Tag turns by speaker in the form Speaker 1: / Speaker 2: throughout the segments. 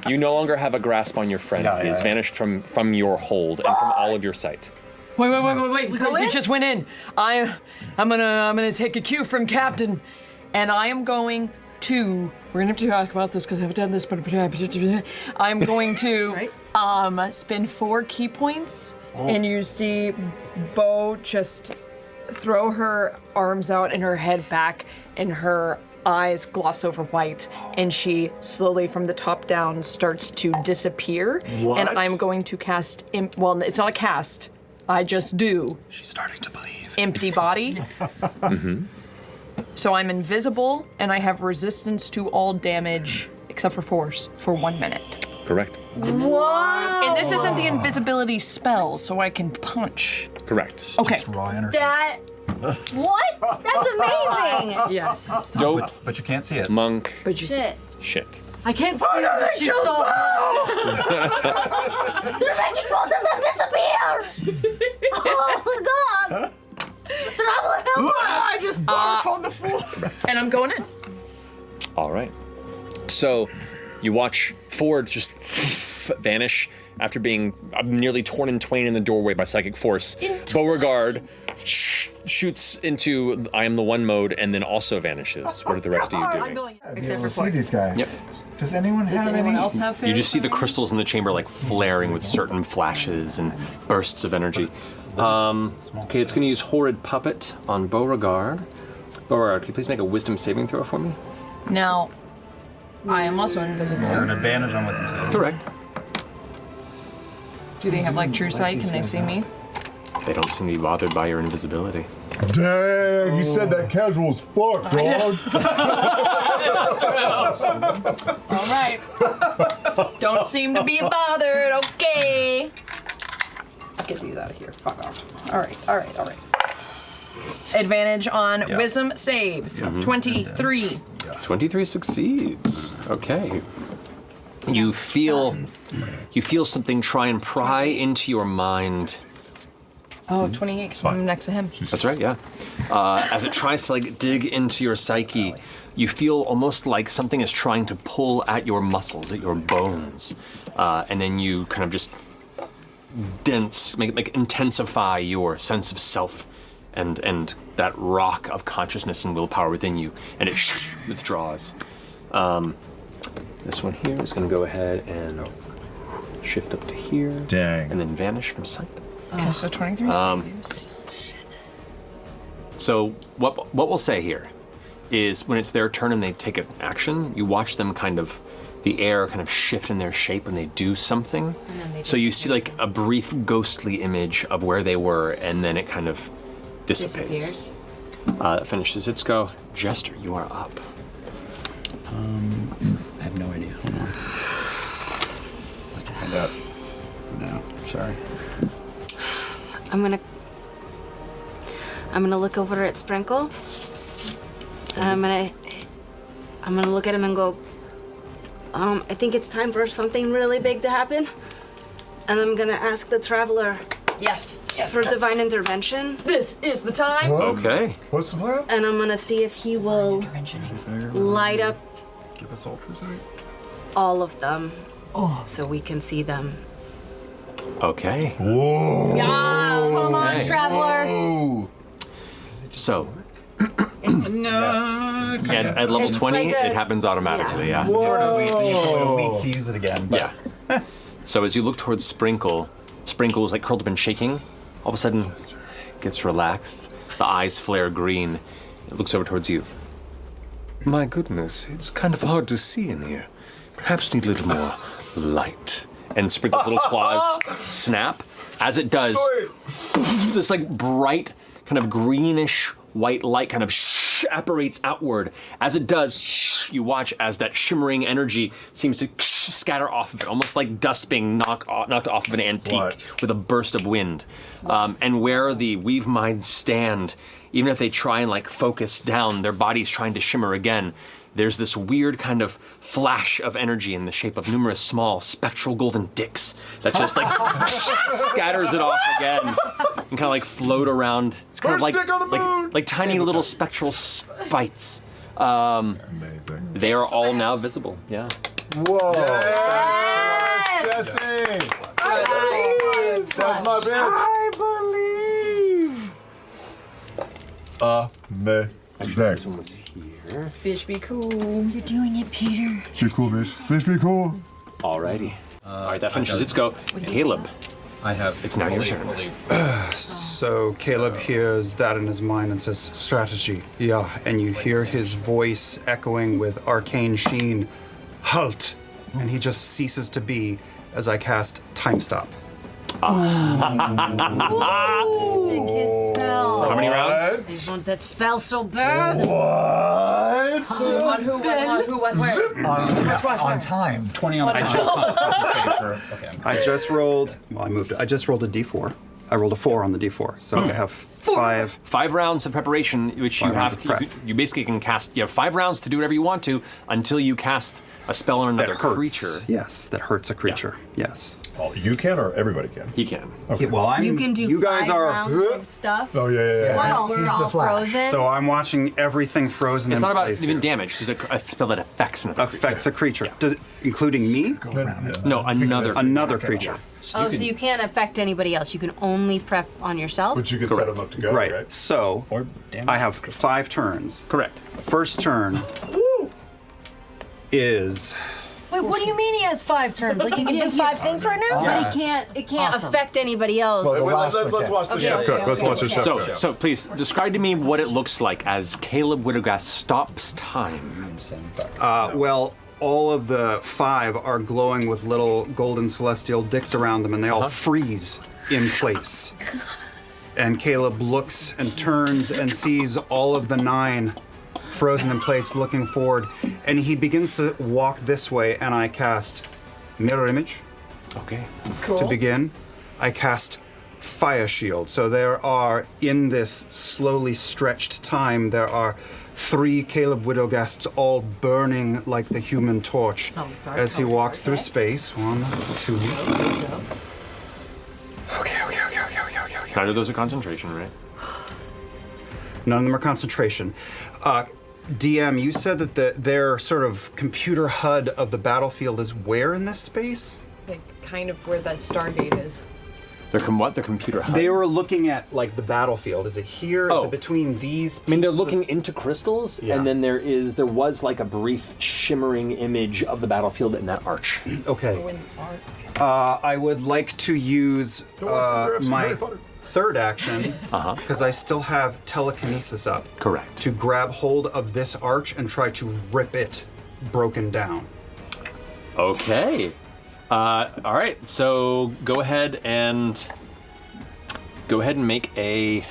Speaker 1: You no longer have a grasp on your friend. He has vanished from your hold and from all of your sight.
Speaker 2: Wait. He just went in. I'm gonna take a cue from Captain, and I am going to. We're gonna have to talk about this because I haven't done this, but I'm going to spend 4 key points, and you see Beau just throw her arms out and her head back, and her eyes gloss over white, and she slowly from the top down starts to disappear.
Speaker 3: What?
Speaker 2: And I'm going to cast, well, it's not a cast, I just do.
Speaker 3: She's starting to believe.
Speaker 2: Empty body.
Speaker 1: Mm-hmm.
Speaker 2: So I'm invisible, and I have resistance to all damage except for force for 1 minute.
Speaker 1: Correct.
Speaker 4: Whoa!
Speaker 2: And this isn't the invisibility spell, so I can punch.
Speaker 1: Correct.
Speaker 2: Okay.
Speaker 3: Just raw energy.
Speaker 4: That. What? That's amazing!
Speaker 2: Yes.
Speaker 1: Dope.
Speaker 3: But you can't see it.
Speaker 1: Monk.
Speaker 2: But you,
Speaker 4: Shit.
Speaker 1: Shit.
Speaker 2: I can't see her. She's so.
Speaker 4: They're making both of them disappear! Oh my god! Traveler, help us!
Speaker 3: I just barf on the floor.
Speaker 2: And I'm going in.
Speaker 1: All right. So you watch Ford just vanish after being nearly torn in twain in the doorway by psychic force. Beauregard shoots into I am the one mode and then also vanishes. What are the rest of you doing?
Speaker 4: I'm going.
Speaker 5: Except for see these guys.
Speaker 1: Yep.
Speaker 5: Does anyone
Speaker 2: Does
Speaker 5: have
Speaker 2: anyone
Speaker 5: any?
Speaker 2: else have fair
Speaker 1: You just see the
Speaker 2: sight?
Speaker 1: crystals in the chamber like flaring with certain flashes and bursts of energy. Okay, it's going to use Horrid Puppet on Beauregard. Beauregard, can you please make a Wisdom saving throw for me?
Speaker 2: Now, I am also invisible.
Speaker 3: An advantage on wisdom saves.
Speaker 1: Correct.
Speaker 2: Do they have like true sight? Can they see me?
Speaker 1: They don't seem to be bothered by your invisibility.
Speaker 5: Dang, you said that casual as fuck, dog.
Speaker 2: All right. Don't seem to be bothered. Okay. Let's get these out of here. Fuck off. All right. Advantage on wisdom saves. 23.
Speaker 1: 23 succeeds. Okay. You feel something try and pry into your mind.
Speaker 2: Oh, 28, because I'm next to him.
Speaker 1: That's right, yeah. As it tries to like dig into your psyche, you feel almost like something is trying to pull at your muscles, at your bones, and then you kind of just intensify your sense of self, and that rock of consciousness and willpower within you, and it withdraws. This one here is going to go ahead and shift up to here.
Speaker 5: Dang.
Speaker 1: And then vanish from sight.
Speaker 2: Okay, so 23 saves.
Speaker 1: So what we'll say here is when it's their turn and they take an action, you watch them the air kind of shift in their shape when they do something. So you see like a brief ghostly image of where they were, and then it kind of dissipates. That finishes its go. Jester, you are up.
Speaker 6: I have no idea. Hold on. Let's find out. No, sorry.
Speaker 4: I'm gonna look over at Sprinkle. I'm gonna look at him and go, I think it's time for something really big to happen. And I'm gonna ask the Traveler
Speaker 2: Yes.
Speaker 4: for divine intervention.
Speaker 2: This is the time.
Speaker 5: What?
Speaker 1: Okay.
Speaker 5: What's the plan?
Speaker 4: And I'm gonna see if he will light up
Speaker 3: Give us ultra sight.
Speaker 4: all of them so we can see them.
Speaker 1: Okay.
Speaker 5: Whoa.
Speaker 4: Yeah, come on,
Speaker 1: Okay.
Speaker 4: Traveler.
Speaker 5: Oh.
Speaker 1: So
Speaker 2: No.
Speaker 1: at level
Speaker 4: It's
Speaker 1: 20,
Speaker 4: like a-
Speaker 1: it happens automatically, yeah.
Speaker 3: A week to use it again. But
Speaker 1: Yeah. So as you look towards Sprinkle is like curled up and shaking. All of a sudden, gets relaxed. The eyes flare green. It looks over towards you. My goodness, it's kind of hard to see in here. Perhaps need a little more light. And Sprinkle's little claws snap. As it does, this like bright, kind of greenish white light kind of apparates outward. As it does, you watch as that shimmering energy seems to scatter off of it, almost like dust being knocked off of an antique with a burst of wind. And where the Weave Minds stand, even if they try and like focus down, their body's trying to shimmer again. There's this weird kind of flash of energy in the shape of numerous small spectral golden dicks that just like scatters it off again and kind of like float around. It's kind of
Speaker 5: First dick on the moon!
Speaker 1: like tiny little spectral spites
Speaker 5: Amazing.
Speaker 1: They are all now visible. Yeah.
Speaker 5: Whoa. Jesse! That's my bitch.
Speaker 7: I believe.
Speaker 5: Amazing.
Speaker 1: Was here.
Speaker 2: Fish be cool.
Speaker 4: You're doing it, Peter.
Speaker 5: She cool, bitch. Fish be cool.
Speaker 1: Alrighty. All right, that finishes its go. Caleb,
Speaker 3: I have.
Speaker 1: it's now your turn.
Speaker 3: So Caleb hears that in his mind and says, strategy, yeah. And you hear his voice echoing with arcane sheen, halt. And he just ceases to be as I cast Time Stop.
Speaker 4: Sick his spell.
Speaker 1: How many rounds?
Speaker 4: I want that spell so bad.
Speaker 5: What?
Speaker 2: On who, what, where?
Speaker 7: On time.
Speaker 3: 20 on the I just rolled, well, I moved it. I just rolled a d4. I rolled a 4 on the d4. So I have 5.
Speaker 1: 5 rounds of preparation, which you
Speaker 3: 5 rounds
Speaker 1: have.
Speaker 3: of prep.
Speaker 1: You basically can cast. You have 5 rounds to do whatever you want to until you cast a spell on another
Speaker 3: that hurts.
Speaker 1: creature.
Speaker 3: Yes, that hurts a creature. Yes.
Speaker 5: Oh, you can or everybody can?
Speaker 1: He can.
Speaker 3: Okay, well,
Speaker 4: You can do
Speaker 3: you guys
Speaker 4: 5
Speaker 3: are.
Speaker 4: rounds of stuff.
Speaker 5: Oh, yeah.
Speaker 4: While
Speaker 7: He's
Speaker 4: we're
Speaker 7: the
Speaker 4: all
Speaker 7: Flash.
Speaker 4: frozen.
Speaker 3: So I'm watching everything frozen
Speaker 1: It's
Speaker 3: in
Speaker 1: not about
Speaker 3: place
Speaker 1: even
Speaker 3: here.
Speaker 1: damage. It's a spell that affects another
Speaker 3: Affects a
Speaker 1: creature.
Speaker 3: creature. Does, including me?
Speaker 1: No, another.
Speaker 3: Another creature.
Speaker 4: Oh, so you can't affect anybody else. You can only prep on yourself?
Speaker 5: But you can set
Speaker 1: Correct.
Speaker 5: them up to go,
Speaker 3: Right.
Speaker 5: right?
Speaker 3: So
Speaker 7: Or damage.
Speaker 3: I have 5 turns.
Speaker 1: Correct.
Speaker 3: First turn is
Speaker 8: Wait, what do you mean he has 5 turns? Like he can do 5 things right now?
Speaker 4: But it can't
Speaker 8: Awesome.
Speaker 4: affect anybody else.
Speaker 5: Wait,
Speaker 7: last
Speaker 5: let's
Speaker 7: one
Speaker 5: watch the
Speaker 4: Okay,
Speaker 5: chef
Speaker 4: okay,
Speaker 5: cook.
Speaker 4: okay.
Speaker 5: Let's watch the chef
Speaker 1: So,
Speaker 5: cook.
Speaker 1: so please describe to me what it looks like as Caleb Widogast stops time.
Speaker 3: well, all of the 5 are glowing with little golden celestial dicks around them, and they all freeze in place. And Caleb looks and turns and sees all of the 9 frozen in place, looking forward, and he begins to walk this way, and I cast Mirror Image
Speaker 1: Okay.
Speaker 3: to begin. I cast Fire Shield. So there are, in this slowly stretched time, there are 3 Caleb Widowgasts all burning like the Human Torch
Speaker 8: Solid start,
Speaker 3: as he
Speaker 8: solid
Speaker 3: walks
Speaker 8: start,
Speaker 3: through space. 1, 2. Okay.
Speaker 1: Neither of those are concentration, right?
Speaker 3: None of them are concentration. DM, you said that their sort of computer HUD of the battlefield is where in this space?
Speaker 2: Like, kind of where that star gate is.
Speaker 1: They're what? They're computer HUD.
Speaker 3: They were looking at like the battlefield. Is it here? Is
Speaker 1: Oh.
Speaker 3: it between these?
Speaker 1: I mean, they're
Speaker 3: pieces of-
Speaker 1: looking into crystals,
Speaker 3: Yeah.
Speaker 1: and then there was like a brief shimmering image of the battlefield in that arch.
Speaker 3: Okay.
Speaker 2: When art.
Speaker 3: I would like to use my
Speaker 5: Harry Potter.
Speaker 3: third action because I still have telekinesis up.
Speaker 1: Correct.
Speaker 3: To grab hold of this arch and try to rip it broken down.
Speaker 1: Okay. All right. So go ahead and make a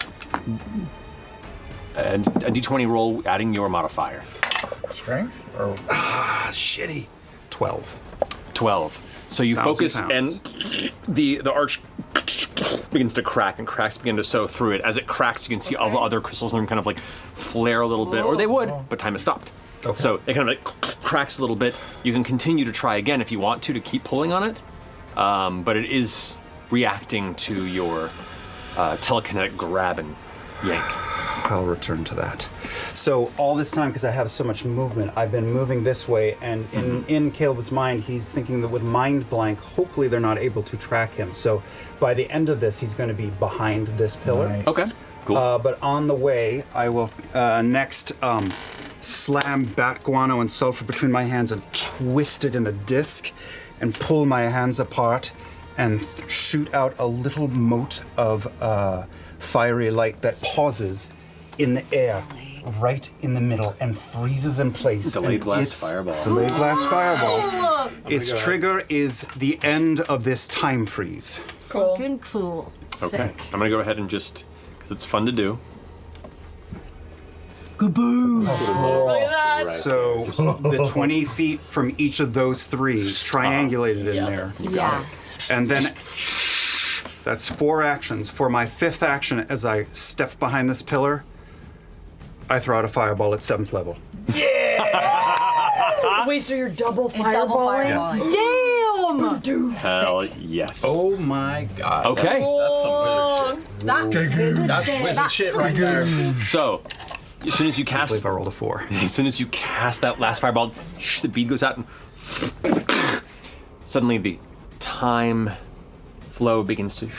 Speaker 1: d20 roll, adding your modifier.
Speaker 7: Strength? Or
Speaker 3: Shitty. 12.
Speaker 1: 12. So you
Speaker 3: 1,000
Speaker 1: focus,
Speaker 3: pounds.
Speaker 1: and the arch begins to crack, and cracks begin to sew through it. As it cracks, you can see all the other crystals in the room kind of like flare a little bit, or they would, but time has stopped.
Speaker 3: Okay.
Speaker 1: So it kind of like cracks a little bit. You can continue to try again if you want to keep pulling on it, but it is reacting to your telekinetic grab and yank.
Speaker 3: I'll return to that. So all this time, because I have so much movement, I've been moving this way, and in Caleb's mind, he's thinking that with mind blank, hopefully they're not able to track him. So by the end of this, he's going to be behind this pillar.
Speaker 7: Nice.
Speaker 1: Okay, cool.
Speaker 3: But on the way, I will next slam bat guano and sulfur between my hands and twist it in a disc and pull my hands apart and shoot out a little mote of fiery light that pauses in the air right in the middle and freezes in place.
Speaker 1: Delayed
Speaker 3: And
Speaker 1: blast
Speaker 3: it's-
Speaker 1: fireball.
Speaker 3: Delayed blast fireball. Its trigger is the end of this time freeze.
Speaker 2: Cool.
Speaker 8: Good cool.
Speaker 1: Okay.
Speaker 4: Sick.
Speaker 1: I'm gonna go ahead and just, because it's fun to do.
Speaker 2: Look at that.
Speaker 3: So the 20 feet from each of those 3 triangulated in there.
Speaker 4: Yeah.
Speaker 3: And then that's 4 actions. For my 5th action, as I step behind this pillar, I throw out a fireball at 7th level.
Speaker 2: Wait, so you're double
Speaker 8: Double
Speaker 2: fireballing? Damn!
Speaker 1: Hell yes.
Speaker 7: oh my god.
Speaker 1: Okay.
Speaker 7: That's some wizard shit.
Speaker 8: That's wizard
Speaker 7: That's
Speaker 8: shit.
Speaker 7: wizard shit right there.
Speaker 1: So, as soon as you
Speaker 3: I
Speaker 1: cast,
Speaker 3: believe I rolled a 4.
Speaker 1: as soon as you cast that last fireball, the bead goes out, and suddenly the time flow begins to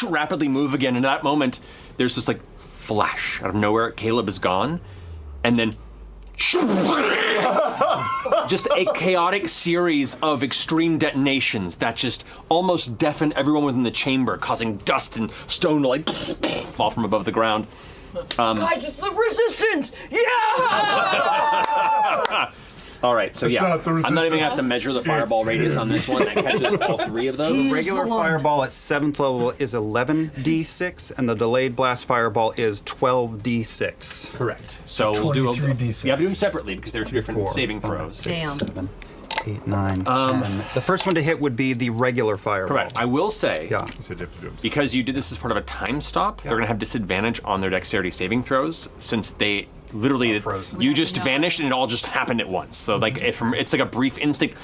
Speaker 1: rapidly move again. And at that moment, there's this like flash out of nowhere. Caleb is gone, and then just a chaotic series of extreme detonations that just almost deafen everyone within the chamber, causing dust and stone to like fall from above the ground.
Speaker 2: Guys, it's the resistance! Yeah!
Speaker 1: All right, so
Speaker 5: It's
Speaker 1: yeah,
Speaker 5: not the
Speaker 1: I'm not even gonna have to
Speaker 5: resistance.
Speaker 1: measure the fireball radius on this one. That catches all 3 of those.
Speaker 3: The regular fireball at 7th level is 11d6, and the delayed blast fireball is 12d6.
Speaker 1: Correct. So we'll do
Speaker 7: 23d6.
Speaker 1: You have to do them separately because they're 2 different
Speaker 3: 4,
Speaker 1: saving
Speaker 3: 5,
Speaker 1: throws.
Speaker 3: 6,
Speaker 8: Damn.
Speaker 3: 7, 8, 9, 10. The first one to hit would be the regular fireball.
Speaker 1: Correct. I will say,
Speaker 3: Yeah.
Speaker 5: He said you have to do them.
Speaker 1: because you did this as part of a time stop, they're gonna have disadvantage on their dexterity saving throws since they literally
Speaker 3: frozen.
Speaker 1: you just vanished and it all just happened at once. So like it's like a brief instinct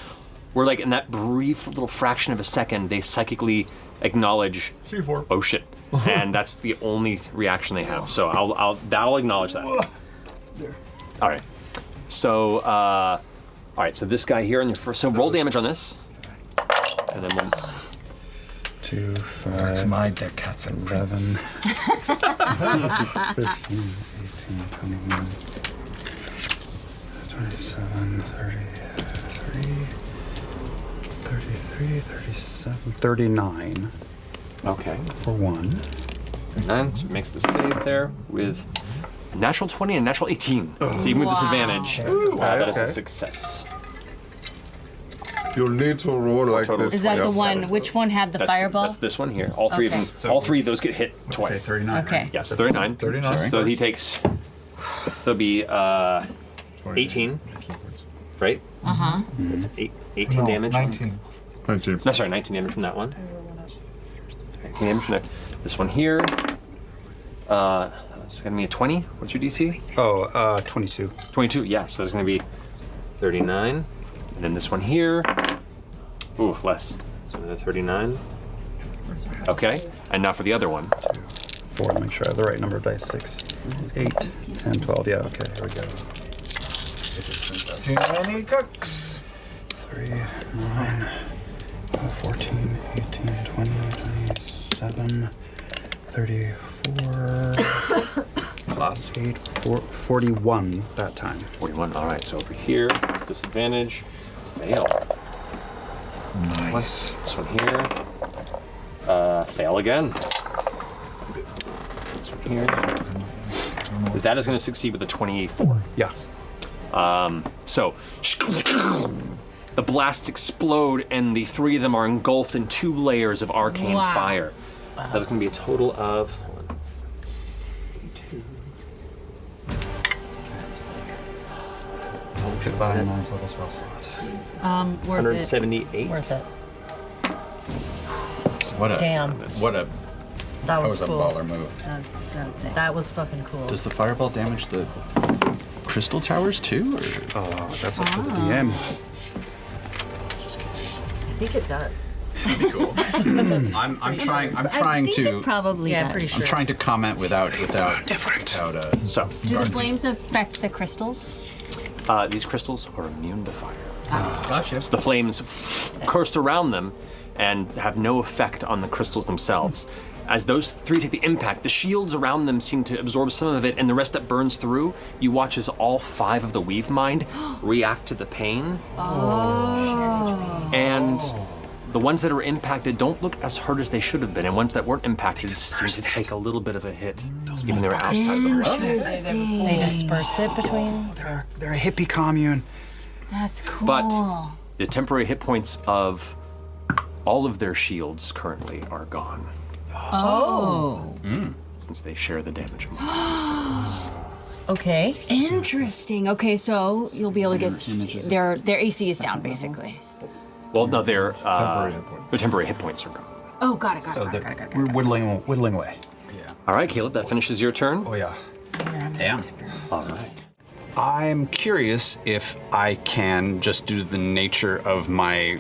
Speaker 1: where like in that brief little fraction of a second they psychically acknowledge
Speaker 5: C4.
Speaker 1: oh shit, and that's the only reaction they have. So I'll acknowledge that. All right. So all right. So this guy here on your first. So roll damage on this, and then we'll.
Speaker 3: 2,
Speaker 7: That's
Speaker 3: 5,
Speaker 7: my deck cats and
Speaker 3: 11,
Speaker 7: prints.
Speaker 3: 15, 18, 21, 27, 33, 33, 37, 39
Speaker 1: Okay.
Speaker 3: for 1.
Speaker 1: 9, so it makes the save there with a natural 20 and a natural 18. So even with disadvantage, that is a
Speaker 3: okay.
Speaker 1: success.
Speaker 5: You'll need to roll like
Speaker 1: Total
Speaker 5: this.
Speaker 8: Is that the
Speaker 1: Yes.
Speaker 8: one? Which one had the
Speaker 1: That's,
Speaker 8: fireball?
Speaker 1: That's this one here. All 3
Speaker 8: Okay.
Speaker 1: of them. All 3 of those get hit
Speaker 3: Say
Speaker 1: twice.
Speaker 3: 39.
Speaker 8: Okay.
Speaker 1: Yeah, so 39.
Speaker 7: 39.
Speaker 1: So he takes. So it'll be 18, right? That's 18
Speaker 7: No,
Speaker 1: damage.
Speaker 7: 19.
Speaker 5: 19.
Speaker 1: No, sorry, 19 damage from that one. 19 damage from that. This one here. It's gonna be a 20. What's your DC?
Speaker 3: Oh, 22.
Speaker 1: 22. Yeah. So there's gonna be 39, and then this one here. Ooh, less. So another 39. Okay. And now for the other one.
Speaker 3: 4 to make sure I have the right number of dice. 6, 8, 10, 12. Yeah, okay, here we go.
Speaker 7: Too many cooks.
Speaker 3: 3, 9, 14, 18, 20, 27, 34,
Speaker 7: Lost.
Speaker 3: 8, 41 that time.
Speaker 1: 41. All right. So over here, disadvantage. Fail.
Speaker 7: Nice.
Speaker 1: This one here. Fail again. This one here. That is going to succeed with a 28-4.
Speaker 3: Yeah.
Speaker 1: So, the blasts explode, and the 3 of them are engulfed in 2 layers of arcane
Speaker 8: Wow.
Speaker 1: fire. That is going to be a total of 2.
Speaker 3: Goodbye, 9th level spell slot.
Speaker 8: Worth
Speaker 1: 178.
Speaker 8: it. Worth it.
Speaker 7: What a
Speaker 8: Damn.
Speaker 7: What a
Speaker 8: That was
Speaker 7: a
Speaker 8: cool.
Speaker 7: baller move.
Speaker 8: That was fucking cool.
Speaker 6: Does the fireball damage the crystal towers too? Or?
Speaker 3: Oh, that's up to the DM.
Speaker 8: I think it does.
Speaker 6: I'm trying. I'm
Speaker 8: I
Speaker 6: trying
Speaker 8: think
Speaker 6: to.
Speaker 8: it probably
Speaker 9: Yeah,
Speaker 8: does.
Speaker 9: pretty
Speaker 6: I'm
Speaker 9: sure.
Speaker 6: trying to comment without.
Speaker 1: So,
Speaker 8: Do the flames affect the crystals?
Speaker 1: these crystals are immune to fire.
Speaker 7: Gotcha.
Speaker 1: The flames coursed around them and have no effect on the crystals themselves. As those 3 take the impact, the shields around them seem to absorb some of it, and the rest that burns through, you watch as all 5 of the Weave Mind react to the pain. And the ones that are impacted don't look as hurt as they should have been, and ones that weren't impacted seem to take a little bit of a hit, even though they're outside the rest.
Speaker 9: They dispersed it between.
Speaker 3: They're a hippie commune.
Speaker 8: That's cool.
Speaker 1: But the temporary hit points of all of their shields currently are gone. Since they share the damage amongst themselves.
Speaker 9: Okay.
Speaker 8: Interesting. Okay, so you'll be able to get their AC is down basically.
Speaker 1: Well, no, their
Speaker 7: Temporary hit points.
Speaker 1: their temporary hit points are gone.
Speaker 8: Oh, got it.
Speaker 3: We're whittling away.
Speaker 1: All right, Caleb, that finishes your turn.
Speaker 3: Oh, yeah.
Speaker 6: Damn.
Speaker 1: All right.
Speaker 6: I'm curious if I can, just due to the nature of my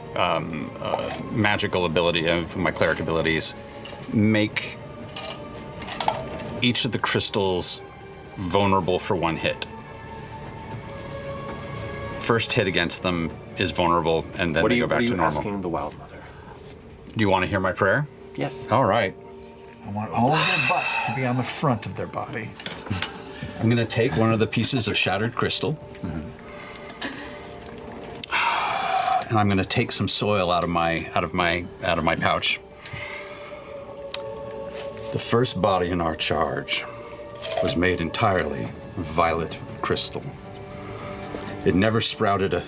Speaker 6: magical ability, of my cleric abilities, make each of the crystals vulnerable for one hit. First hit against them is vulnerable, and then
Speaker 1: What
Speaker 6: they
Speaker 1: are you,
Speaker 6: go back
Speaker 1: what are
Speaker 6: to
Speaker 1: you
Speaker 6: normal.
Speaker 1: asking the Wild Mother?
Speaker 6: Do you want to hear my prayer?
Speaker 1: Yes.
Speaker 6: All right.
Speaker 10: I want all of their butts to be on the front of their body.
Speaker 6: I'm going to take one of the pieces of shattered crystal, and I'm going to take some soil out of my pouch. The first body in our charge was made entirely of violet crystal. It never sprouted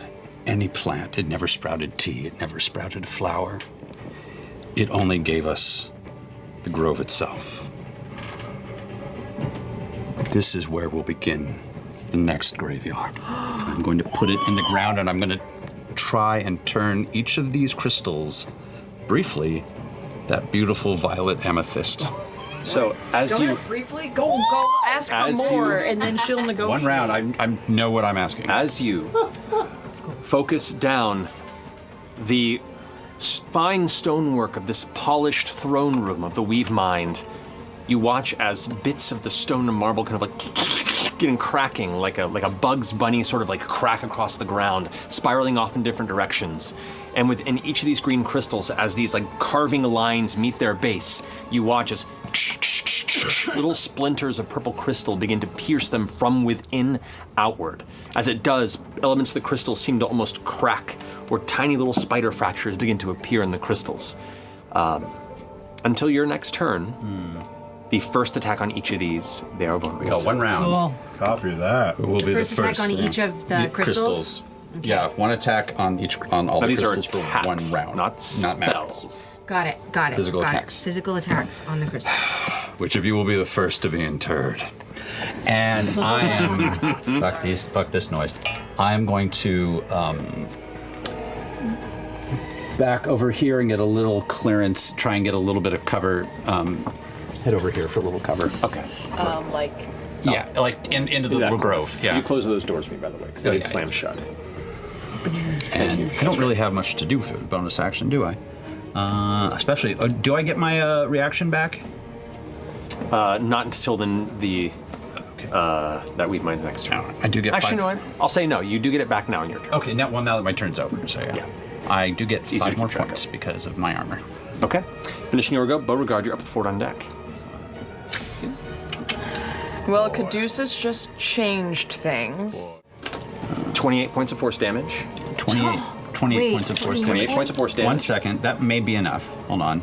Speaker 6: any plant. It never sprouted tea. It never sprouted a flower. It only gave us the grove itself. This is where we'll begin the next graveyard. I'm going to put it in the ground, and I'm going to try and turn each of these crystals, briefly, that beautiful violet amethyst.
Speaker 1: So as
Speaker 2: Don't
Speaker 1: you
Speaker 2: ask briefly. Go ask for
Speaker 1: As
Speaker 2: more,
Speaker 1: you-
Speaker 2: and then she'll negotiate.
Speaker 6: One round, I know what I'm asking.
Speaker 1: as you focus down the fine stonework of this polished throne room of the Weave Mind, you watch as bits of the stone and marble kind of like getting cracking, like a Bugs Bunny sort of like crack across the ground, spiraling off in different directions. And within each of these green crystals, as these like carving lines meet their base, you watch as little splinters of purple crystal begin to pierce them from within outward. As it does, elements of the crystals seem to almost crack, or tiny little spider fractures begin to appear in the crystals. Until your next turn, the first attack on each of these, they are vulnerable.
Speaker 6: We got one round.
Speaker 9: Cool.
Speaker 5: Copy that.
Speaker 6: Who will be
Speaker 8: First
Speaker 6: the
Speaker 8: attack
Speaker 6: first?
Speaker 8: on each of the crystals?
Speaker 6: Yeah, one attack on all
Speaker 1: Now
Speaker 6: the
Speaker 1: these are
Speaker 6: crystals for
Speaker 1: attacks,
Speaker 6: one round.
Speaker 1: not
Speaker 6: magic.
Speaker 1: spells.
Speaker 8: Got it.
Speaker 6: Physical
Speaker 8: got
Speaker 6: attacks.
Speaker 8: It. Physical attacks on the crystals.
Speaker 6: Which of you will be the first to be interred? And I am fuck this noise. I am going to back over here and get a little clearance. Try and get a little bit of cover. Head over here for a little cover.
Speaker 1: Okay.
Speaker 9: Like,
Speaker 6: Yeah, like into the little grove. Yeah.
Speaker 1: You close those doors for me, by the way, because they
Speaker 6: Oh,
Speaker 1: did
Speaker 6: yeah,
Speaker 1: slam
Speaker 6: yeah.
Speaker 1: shut.
Speaker 6: And I don't really have much to do for bonus action, do I? Especially, do I get my reaction back?
Speaker 1: Not until the that Weave Mind's next turn.
Speaker 6: I do get
Speaker 1: Actually,
Speaker 6: five.
Speaker 1: no, I'll say no. You do get it back now in your turn.
Speaker 6: Okay, now that my turn's over, so yeah.
Speaker 1: Yeah.
Speaker 6: I do get
Speaker 1: easier
Speaker 6: 5
Speaker 1: to
Speaker 6: more
Speaker 1: keep track
Speaker 6: points because of my armor.
Speaker 1: Okay. Finishing your go, Beauregard, you're up with 4 on deck.
Speaker 2: Well, Caduceus just changed things.
Speaker 1: 28 points of force damage.
Speaker 6: 28
Speaker 8: Wait,
Speaker 6: points of force
Speaker 1: 28
Speaker 6: damage.
Speaker 1: points of force damage.
Speaker 6: 1 second, that may be enough. Hold on.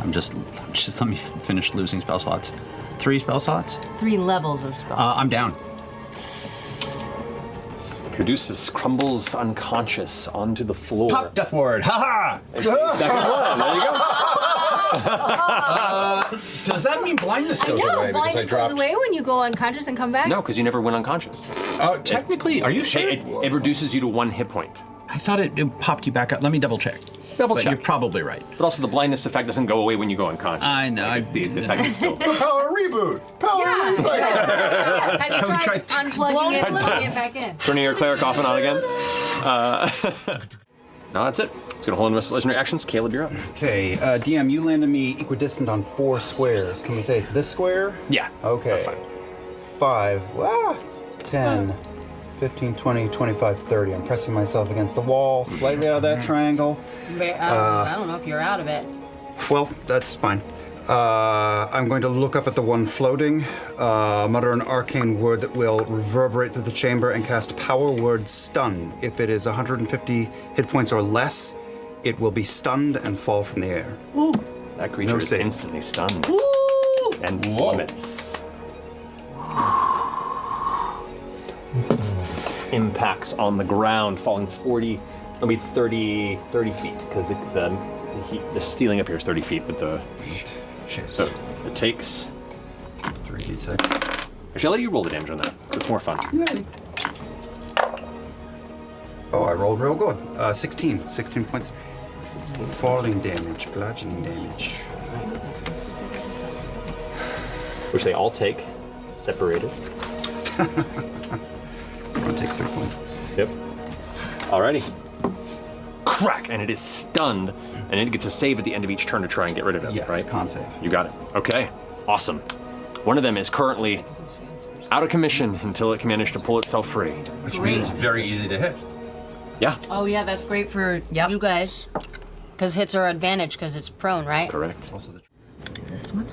Speaker 6: Just let me finish losing spell slots. 3 spell slots?
Speaker 8: 3 levels of spells.
Speaker 6: I'm down.
Speaker 1: Caduceus crumbles unconscious onto the floor.
Speaker 6: Pop Death Ward. Ha
Speaker 1: Second one. There you go.
Speaker 6: ha! Does that mean blindness goes away because I
Speaker 8: blindness
Speaker 6: dropped?
Speaker 8: goes away when you go unconscious and come back?
Speaker 1: No, because you never went unconscious.
Speaker 6: Technically, are you sure?
Speaker 1: It reduces you to 1 hit point.
Speaker 6: I thought it popped you back up. Let me double check.
Speaker 1: Double
Speaker 6: But
Speaker 1: check.
Speaker 6: you're probably right.
Speaker 1: But also, the blindness effect doesn't go away when you go unconscious.
Speaker 6: I know.
Speaker 1: Like, the effect is still.
Speaker 5: Power reboot. Power recycle.
Speaker 8: Have you tried unplugging it and plugging it back in?
Speaker 1: Turning your cleric off and on again. No, that's it. It's gonna hold in the rest of the legendary actions. Caleb, you're up.
Speaker 3: Okay, DM, you landed me equidistant on 4 squares. Can we say it's this square?
Speaker 1: Yeah.
Speaker 3: Okay.
Speaker 1: That's fine.
Speaker 3: 5, 10, 15, 20, 25, 30. I'm pressing myself against the wall, slightly out of that triangle.
Speaker 8: I don't know if you're out of it.
Speaker 3: Well, that's fine. I'm going to look up at the one floating, mutter an arcane word that will reverberate through the chamber and cast Power Word Stun. If it is 150 hit points or less, it will be stunned and fall from the air.
Speaker 1: That creature
Speaker 3: No
Speaker 1: is
Speaker 3: save.
Speaker 1: instantly stunned and plummets. Impacts on the ground, falling 40, it'll be 30 feet, because the ceiling up here is 30 feet with the.
Speaker 3: Shit.
Speaker 1: So it takes.
Speaker 3: 3d6.
Speaker 1: Actually, I'll let you roll the damage on that. It's more fun.
Speaker 3: Yay. Oh, I rolled real good. 16 points. Falling damage, bludgeoning damage.
Speaker 1: Which they all take, separated.
Speaker 3: It takes 3 points.
Speaker 1: Yep. Alrighty. Crack! And it is stunned, and it gets a save at the end of each turn to try and get rid of it,
Speaker 3: Yes,
Speaker 1: right?
Speaker 3: con save.
Speaker 1: You got it. Okay. Awesome. One of them is currently out of commission until it can manage to pull itself free.
Speaker 6: Which means very easy to hit.
Speaker 1: Yeah,
Speaker 8: Oh yeah, that's great for you guys. Because hits are advantage because it's prone, right?
Speaker 1: correct.
Speaker 9: Let's do this one.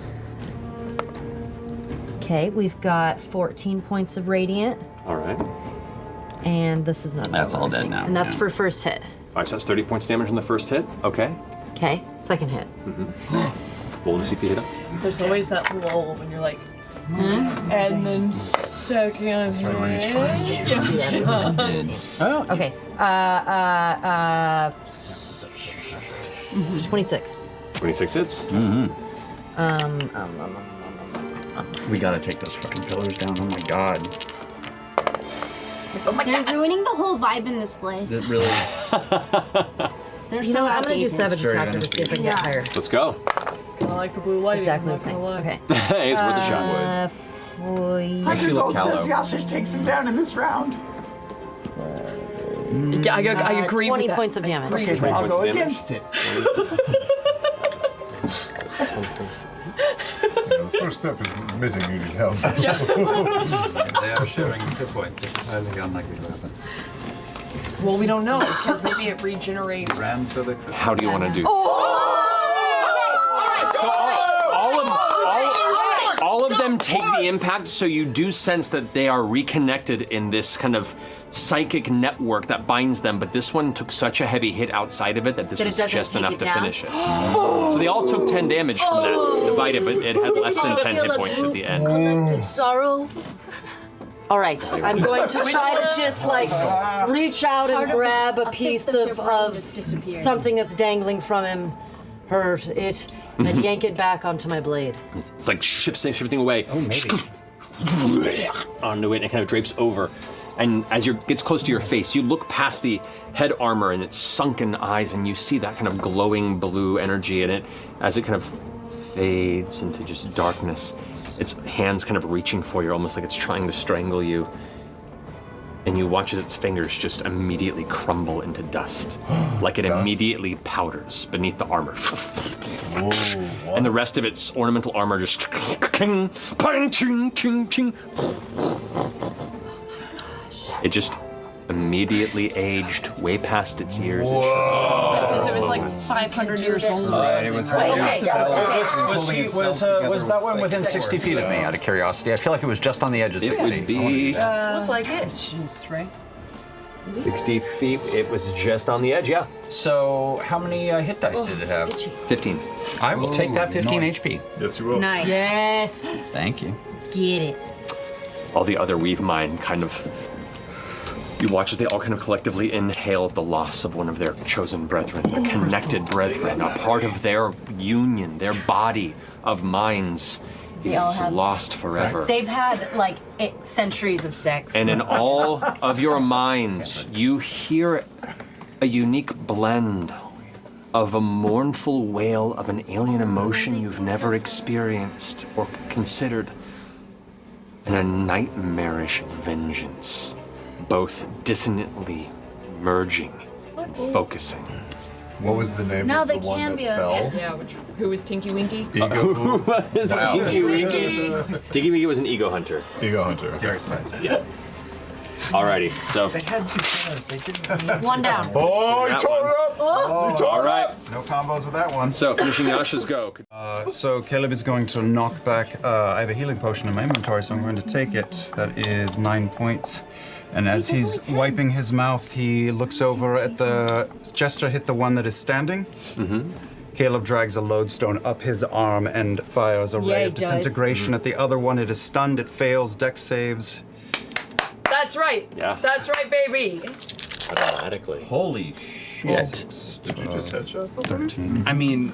Speaker 9: Okay, we've got 14 points of radiant,
Speaker 1: All right.
Speaker 9: and this is not.
Speaker 6: That's all dead now.
Speaker 9: And that's for first hit.
Speaker 1: All right, so that's 30 points damage on the first hit. Okay.
Speaker 9: Okay, second hit.
Speaker 1: Roll to see if you hit him.
Speaker 2: There's always that lull when you're like, and then second hit.
Speaker 9: Okay. 26.
Speaker 1: 26 hits.
Speaker 6: We gotta take those fucking pillars down. Oh my god.
Speaker 11: They're ruining the whole vibe in this place.
Speaker 6: It really.
Speaker 11: They're
Speaker 9: You
Speaker 11: so
Speaker 9: know what? I'm gonna do
Speaker 11: outdated.
Speaker 9: Savage
Speaker 6: very
Speaker 9: Attacker to see if I can get higher.
Speaker 1: Let's go.
Speaker 2: I like the blue lighting.
Speaker 9: Exactly
Speaker 2: I'm
Speaker 9: the
Speaker 2: not
Speaker 9: same.
Speaker 2: gonna lie.
Speaker 9: Okay.
Speaker 1: It's worth a shot.
Speaker 6: Makes you look callow.
Speaker 10: Yasha takes him down in this round.
Speaker 2: Yeah, I agree
Speaker 9: 20
Speaker 2: with that.
Speaker 9: points of damage.
Speaker 10: Okay,
Speaker 1: Twenty
Speaker 10: I'll
Speaker 1: points
Speaker 10: go
Speaker 1: of damage.
Speaker 10: against it.
Speaker 5: The first step is admitting you need help.
Speaker 3: They are sharing hit points. It's highly unlikely to happen.
Speaker 2: Well, we don't know because maybe it regenerates.
Speaker 3: Ran to the
Speaker 1: How do you want to do? All of them take the impact, so you do sense that they are reconnected in this kind of psychic network that binds them, but this one took such a heavy hit outside of it that this
Speaker 8: That it
Speaker 1: was
Speaker 8: doesn't
Speaker 1: just
Speaker 8: take
Speaker 1: enough
Speaker 8: it
Speaker 1: to
Speaker 8: down?
Speaker 1: finish it. So they all took 10 damage from that divided, but it had less than 10 hit points at the end.
Speaker 8: Collective sorrow.
Speaker 9: All right, I'm going to try to just like reach out and grab a piece of something that's dangling from him, and yank it back onto my blade.
Speaker 1: It's like shifts everything away. Oh, maybe. Onto it, and it kind of drapes over. And as it gets close to your face, you look past the head armor and its sunken eyes, and you see that kind of glowing blue energy in it as it kind of fades into just darkness. Its hands kind of reaching for you, almost like it's trying to strangle you. And you watch as its fingers just immediately crumble into dust, like it immediately powders beneath the armor. And the rest of its ornamental armor just it just immediately aged way past its years.
Speaker 2: Because it was like 500 years old.
Speaker 6: Right, it was
Speaker 9: Okay.
Speaker 10: Was that one within 60 feet of me, out of curiosity? I feel like it was just on the edge of 60.
Speaker 1: It would be
Speaker 2: Look like it. Jeez, right?
Speaker 1: 60 feet. It was just on the edge, yeah.
Speaker 10: So, how many hit dice did it have?
Speaker 1: 15.
Speaker 6: I will take that 15
Speaker 10: nice.
Speaker 6: HP.
Speaker 5: Yes, you will.
Speaker 8: Nice.
Speaker 9: Yes.
Speaker 6: Thank you.
Speaker 8: Get it.
Speaker 1: All the other Weave Mind kind of. You watch as they all kind of collectively inhale the loss of one of their chosen brethren, a connected brethren, a part of their union, their body of minds is lost forever.
Speaker 8: They've had like centuries of sex.
Speaker 1: And in all of your minds, you hear a unique blend of a mournful wail of an alien emotion you've never experienced or considered, and a nightmarish vengeance, both dissonantly merging and focusing.
Speaker 5: What was the name
Speaker 11: Now
Speaker 5: of the
Speaker 11: they
Speaker 5: one
Speaker 11: can
Speaker 5: that
Speaker 11: be a-
Speaker 5: fell?
Speaker 2: Yeah, who was Tinky Winky?
Speaker 1: Who was Tinky Winky? Tinky Winky was an ego hunter.
Speaker 5: Ego Hunter.
Speaker 3: Scary Spice.
Speaker 1: Yeah. Alrighty, so.
Speaker 10: They had two pillars. They didn't need
Speaker 9: One down.
Speaker 5: Oh, you
Speaker 1: That
Speaker 5: tore
Speaker 1: one.
Speaker 5: it up! You tore
Speaker 1: All
Speaker 5: it
Speaker 1: right.
Speaker 5: up!
Speaker 3: No combos with that one.
Speaker 1: So, finishing Yasha's go.
Speaker 3: So Caleb is going to knock back. I have a healing potion in my inventory, so I'm going to take it. That is 9 points. And as he's wiping his mouth, he looks over at the Jester hit the one that is standing. Caleb drags a lodestone up his arm and fires a
Speaker 9: Yeah,
Speaker 3: ray
Speaker 9: he
Speaker 3: of
Speaker 9: does.
Speaker 3: disintegration at the other one. It is stunned. It fails. Dex saves.
Speaker 2: That's right.
Speaker 1: Yeah.
Speaker 2: That's right, baby.
Speaker 1: Automatically.
Speaker 6: Holy shit.
Speaker 5: Did you just headshot something?
Speaker 3: 13.
Speaker 6: I mean,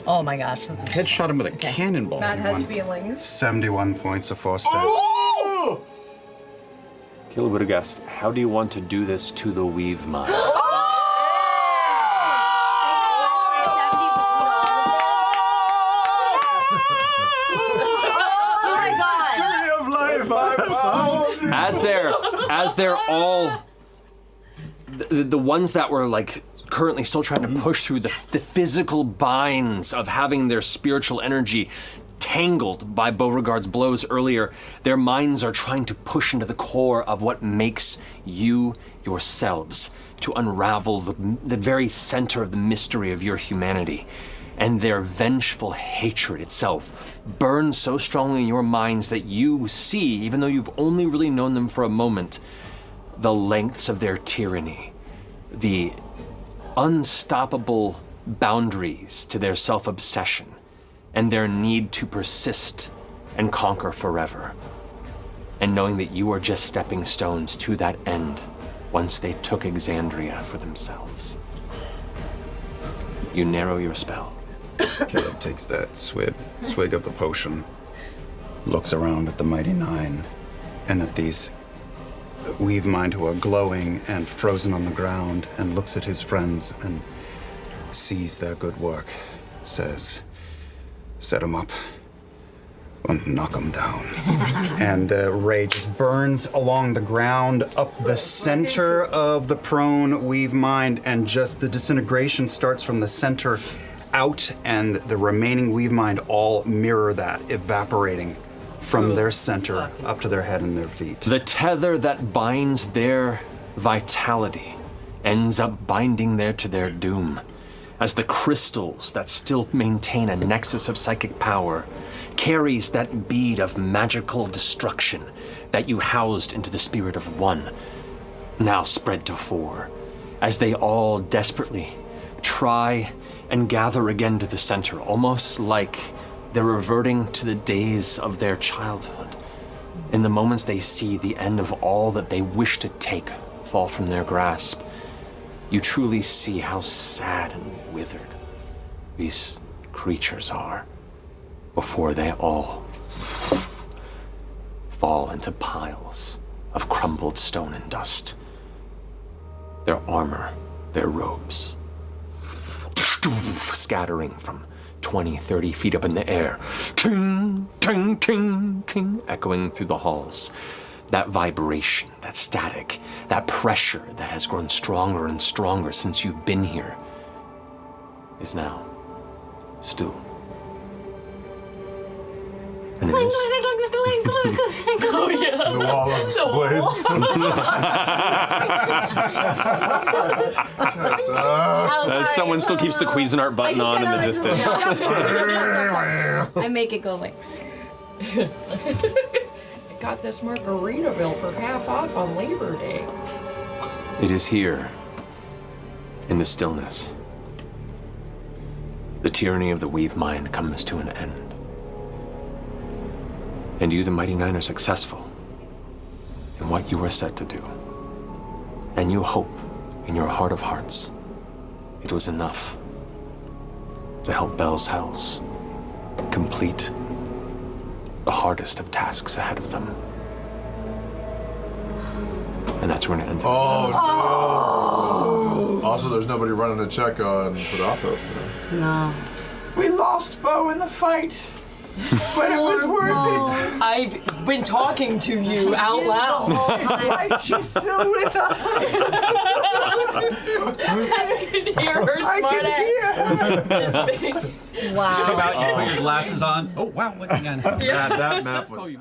Speaker 9: Oh my gosh, this is.
Speaker 6: headshot him with a cannonball.
Speaker 2: Matt has feelings.
Speaker 3: 71 points of force damage.
Speaker 5: Oh!
Speaker 1: Caleb would have guessed, how do you want to do this to the Weave Mind?
Speaker 9: Oh my god.
Speaker 5: Tree of life, I found!
Speaker 1: As they're all the ones that were like currently still trying to push through the physical binds of having their spiritual energy tangled by Beauregard's blows earlier. Their minds are trying to push into the core of what makes you yourselves, to unravel the very center of the mystery of your humanity. And their vengeful hatred itself burns so strongly in your minds that you see, even though you've only really known them for a moment, the lengths of their tyranny, the unstoppable boundaries to their self-obsession, and their need to persist and conquer forever. And knowing that you are just stepping stones to that end once they took Exandria for themselves. You narrow your spell.
Speaker 3: Caleb takes that swig of the potion, looks around at the Mighty Nine, and at these Weave Mind who are glowing and frozen on the ground, and looks at his friends and sees their good work, says, set him up and knock him down. And the ray just burns along the ground, up the center of the prone Weave Mind, and just the disintegration starts from the center out, and the remaining Weave Mind all mirror that, evaporating from their center up to their head and their feet.
Speaker 1: The tether that binds their vitality ends up binding there to their doom, as the crystals that still maintain a nexus of psychic power carries that bead of magical destruction that you housed into the spirit of one, now spread to four, as they all desperately try and gather again to the center, almost like they're reverting to the days of their childhood. In the moments they see the end of all that they wish to take fall from their grasp, you truly see how sad and withered these creatures are before they all fall into piles of crumbled stone and dust. Their armor, their robes, scattering from 20, 30 feet up in the air. King, king, king, king, echoing through the halls. That vibration, that static, that pressure that has grown stronger and stronger since you've been here is now still. And in this,
Speaker 11: Oh yeah.
Speaker 5: The wall of blades.
Speaker 1: someone still keeps the Cuisinart button on in the distance.
Speaker 11: I make it go like.
Speaker 2: I got this Margaritaville for half off on Labor Day.
Speaker 1: It is here, in the stillness, the tyranny of the Weave Mind comes to an end. And you, the Mighty Nine, are successful in what you are set to do. And you hope, in your heart of hearts, it was enough to help Bell's Hells complete the hardest of tasks ahead of them. And that's where we're gonna end it.
Speaker 5: Oh, no. Also, there's nobody running a check on Pedopos now.
Speaker 4: No.
Speaker 10: We lost Beau in the fight, but it was worth it.
Speaker 2: I've been talking to you out loud.
Speaker 10: Like, she's still with us.
Speaker 2: I can hear her smart ass.
Speaker 10: Wow.
Speaker 12: Come out, you put your glasses on. Oh, wow, look again.
Speaker 5: That map was...